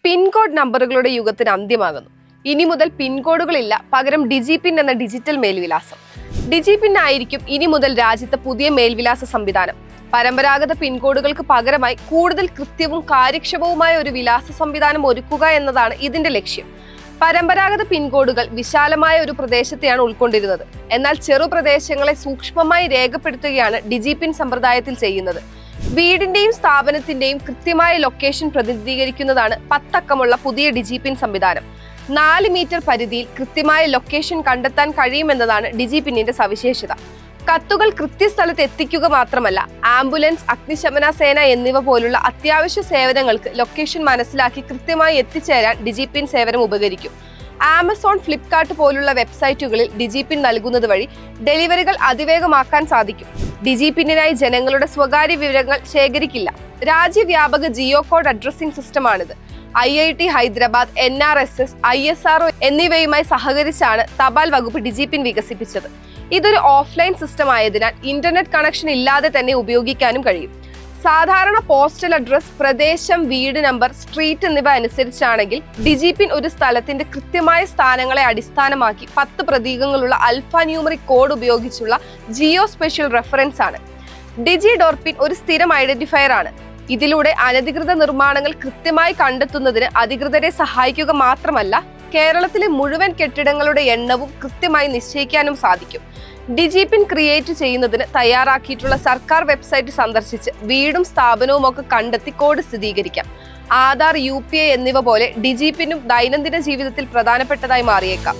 Pincode നമ്പറുകളുടെ യുഗത്തിന് അന്ത്യമാകുന്നു. ഇനി മുതൽ പിൻകോഡുകളില്ല, പകരം ഡിജിപിൻ എന്ന ഡിജിറ്റൽ മേൽവിലാസം. ഡിജിപിൻ ആയിരിക്കും ഇനി മുതൽ രാജ്യത്തെ പുതിയ മേൽവിലാസ സംവിധാനം. പരമ്പരാഗത പിൻകോഡുകൾക്ക് പകരമായി കൂടുതൽ കൃത്യവും കാര്യക്ഷമവുമായ ഒരു വിലാസ സംവിധാനം ഒരുക്കുക എന്നതാണ് ഇതിന്റെ ലക്ഷ്യം. പരമ്പരാഗത പിൻകോഡുകൾ വിശാലമായ ഒരു പ്രദേശത്തെയാണ് ഉൾക്കൊണ്ടിരുന്നത്. എന്നാൽ ചെറു പ്രദേശങ്ങളെ സൂക്ഷ്മമായി രേഖപ്പെടുത്തുകയാണ് ഡിജിപിൻ സമ്പ്രദായത്തിൽ ചെയ്യുന്നത്. വീടിന്റെയും സ്ഥാപനത്തിന്റെയും കൃത്യമായ ലൊക്കേഷൻ പ്രതിനിധീകരിക്കുന്നതാണ് 10 അക്കമുള്ള പുതിയ ഡിജിപിൻ സംവിധാനം. 4 മീറ്റർ പരിധിയിൽ കൃത്യമായ ലൊക്കേഷൻ കണ്ടെത്താൻ കഴിയുമെന്നതാണ് ഡിജിപിന്നിന്റെ സവിശേഷത. കത്തുകൾ കൃത്യസ്ഥലത്ത് എത്തിക്കുക മാത്രമല്ല, ആംബുലൻസ്, അഗ്നിശമന സേന എന്നിവ പോലുള്ള അത്യാവശ്യ സേവനങ്ങൾക്ക് ലൊക്കേഷൻ മനസ്സിലാക്കി കൃത്യമായി എത്തിച്ചേരാൻ ഡിജിപിൻ സേവനം ഉപകരിക്കും. ആമസോൺ, ഫ്ലിപ്കാർട്ട് പോലുള്ള വെബ്സൈറ്റുകളിൽ ഡിജിപിൻ നൽകുന്നത് വഴി ഡെലിവറികൾ അതിവേഗമാക്കാൻ സാധിക്കും. ഡിജിപിന്നിനായി ജനങ്ങളുടെ സ്വകാര്യ വിവരങ്ങൾ ശേഖരിക്കില്ല. രാജ്യവ്യാപക ജിയോ കോഡ് അഡ്രസ്സിംഗ് സിസ്റ്റമാണിത്. IIT ഹൈദരാബാദ്, NRSS, ISRO എന്നിവയുമായി സഹകരിച്ചാണ് തപാൽ വകുപ്പ് ഡിജിപിൻ വികസിപ്പിച്ചത്. ഇതൊരു ഓഫ്ലൈൻ സിസ്റ്റം ആയതിനാൽ ഇന്റർനെറ്റ് കണക്ഷൻ ഇല്ലാതെ തന്നെ ഉപയോഗിക്കാനും കഴിയും. സാധാരണ പോസ്റ്റൽ അഡ്രസ്, പ്രദേശം, വീട് നമ്പർ, സ്ട്രീറ്റ് എന്നിവ അനുസരിച്ചാണെങ്കിൽ ഡിജിപിൻ ഒരു സ്ഥലത്തിന്റെ കൃത്യമായ സ്ഥാനങ്ങളെ അടിസ്ഥാനമാക്കി 10 പ്രതീകങ്ങളുള്ള ആൽഫാ ന്യൂമറിക് കോഡ് ഉപയോഗിച്ചുള്ള ജിയോ സ്പെഷ്യൽ റെഫറൻസ് ആണ്. ഡിജിഡോർപിൻ ഒരു സ്ഥിരം ഐഡന്റിഫയർ ആണ്. ഇതിലൂടെ അനധികൃത നിർമ്മാണങ്ങൾ കൃത്യമായി കണ്ടെത്തുന്നതിന് അധികൃതരെ സഹായിക്കുക മാത്രമല്ല, കേരളത്തിലെ മുഴുവൻ കെട്ടിടങ്ങളുടെ എണ്ണവും കൃത്യമായി നിശ്ചയിക്കാനും സാധിക്കും. ഡിജിപിൻ ക്രിയേറ്റ് ചെയ്യുന്നതിന് തയ്യാറാക്കിയിട്ടുള്ള സർക്കാർ വെബ്സൈറ്റ് സന്ദർശിച്ച് വീടും സ്ഥാപനവും ഒക്കെ കണ്ടെത്തി കോഡ് സ്ഥിരീകരിക്കാം. ആധാർ, UPI എന്നിവ പോലെ ഡിജിപിനും ദൈനംദിന ജീവിതത്തിൽ പ്രധാനപ്പെട്ടതായി മാറിയേക്കാം.